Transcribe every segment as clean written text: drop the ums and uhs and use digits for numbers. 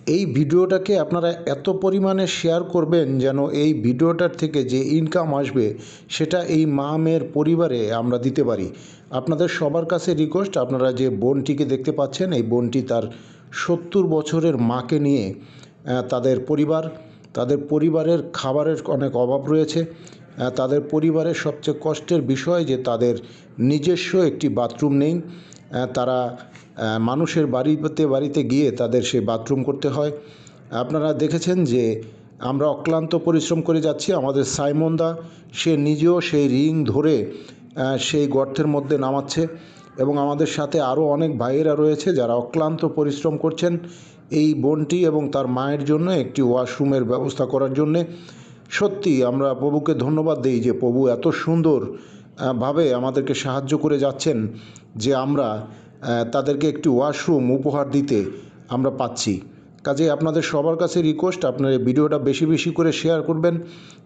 এই ভিডিওটাকে আপনারা এত পরিমাণে শেয়ার করবেন যেন এই ভিডিওটার থেকে যে ইনকাম আসবে সেটা এই মা মেয়ের পরিবারে আমরা দিতে পারি। আপনাদের সবার কাছে রিকোয়েস্ট, আপনারা যে বোনটিকে দেখতে পাচ্ছেন, এই বোনটি তার 70 বছরের মাকে নিয়ে তাদের পরিবারের খাবারের অনেক অভাব রয়েছে। তাদের পরিবারের সবচেয়ে কষ্টের বিষয় যে তাদের নিজস্ব একটি বাথরুম নেই। তারা মানুষের বাড়িতে গিয়ে তাদের সেই বাথরুম করতে হয়। আপনারা দেখেছেন যে আমরা অক্লান্ত পরিশ্রম করে যাচ্ছি। আমাদের সাইমন দা সে নিজেও সেই রিং ধরে সেই গর্তের মধ্যে নামাচ্ছে এবং আমাদের সাথে আরও অনেক ভাইয়েরা রয়েছে যারা অক্লান্ত পরিশ্রম করছেন এই বোনটি এবং তার মায়ের জন্য একটি ওয়াশরুমের ব্যবস্থা করার জন্যে। সত্যি আমরা প্রভুকে ধন্যবাদ দিই যে প্রভু এত সুন্দর ভাবে আমাদেরকে সাহায্য করে যাচ্ছেন যে আমরা তাদেরকে একটি ওয়াশরুম উপহার দিতে আমরা পাচ্ছি। কাজে আপনাদের সবার কাছে রিকোয়েস্ট, আপনারা এই ভিডিওটা বেশি বেশি করে শেয়ার করবেন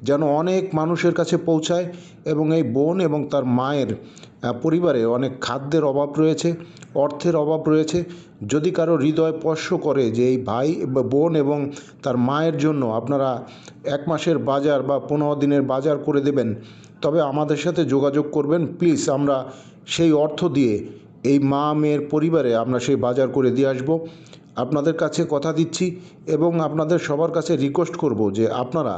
যেন অনেক মানুষের কাছে পৌঁছায়। এবং এই বোন এবং তার মায়ের পরিবারে অনেক খাদ্যের অভাব রয়েছে, অর্থের অভাব রয়েছে। যদি কারো হৃদয় স্পর্শ করে যে এই ভাই বোন এবং তার মায়ের জন্য আপনারা 1 মাসের বাজার বা 15 দিনের বাজার করে দেবেন, তবে আমাদের সাথে যোগাযোগ করবেন প্লিজ। আমরা সেই অর্থ দিয়ে এই মা মেয়ের পরিবারে আমরা সেই বাজার করে দিয়ে আসবো। আপনাদের কাছে কথা দিচ্ছি এবং আপনাদের সবার কাছে রিকোয়েস্ট করব যে আপনারা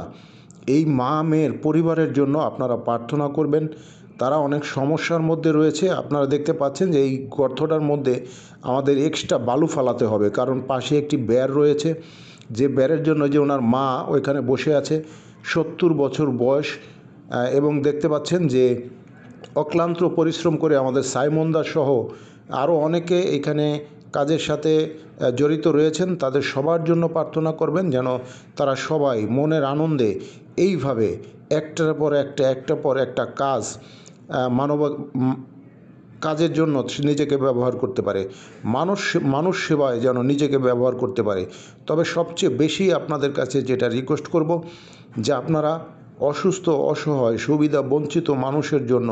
এই মা মেয়ের পরিবারের জন্য আপনারা প্রার্থনা করবেন। তারা অনেক সমস্যার মধ্যে রয়েছে। আপনারা দেখতে পাচ্ছেন যে এই গর্তটার মধ্যে আমাদের এক্সট্রা বালু ফালাতে হবে, কারণ পাশে একটি বেড় রয়েছে, যে বেড়ের জন্য যে ওনার মা ওইখানে বসে আছে, 70 বছর বয়স। এবং দেখতে পাচ্ছেন যে অক্লান্ত পরিশ্রম করে আমাদের সাইমন দা সহ আরও অনেকে এখানে কাজের সাথে জড়িত রয়েছেন। তাদের সবার জন্য প্রার্থনা করবেন যেন তারা সবাই মনের আনন্দে এইভাবে একটার পর একটা কাজ কাজের জন্য নিজেকে ব্যবহার করতে পারে, মানুষ সেবায় যেন নিজেকে ব্যবহার করতে পারে। তবে সবচেয়ে বেশি আপনাদের কাছে যেটা রিকোয়েস্ট করব যে আপনারা অসুস্থ, অসহায়, সুবিধা বঞ্চিত মানুষের জন্য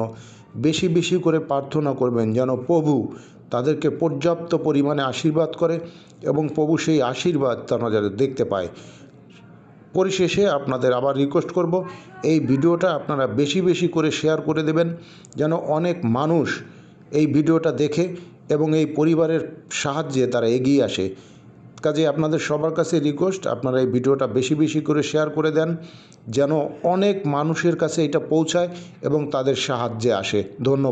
বেশি বেশি করে প্রার্থনা করবেন যেন প্রভু তাদেরকে পর্যাপ্ত পরিমাণে আশীর্বাদ করে এবং প্রভু সেই আশীর্বাদ তারা যেন দেখতে পায়। পরিশেষে আপনাদের আবার রিকোয়েস্ট করব, এই ভিডিওটা আপনারা বেশি বেশি করে শেয়ার করে দেবেন যেন অনেক মানুষ এই ভিডিওটা দেখে এবং এই পরিবারের সাহায্যে তারা এগিয়ে আসে। কাজে আপনাদের সবার কাছে রিকোয়েস্ট, আপনারা এই ভিডিওটা বেশি বেশি করে শেয়ার করে দেন যেন অনেক মানুষের কাছে এটা পৌঁছায় এবং তাদের সাহায্যে আসে। ধন্যবাদ।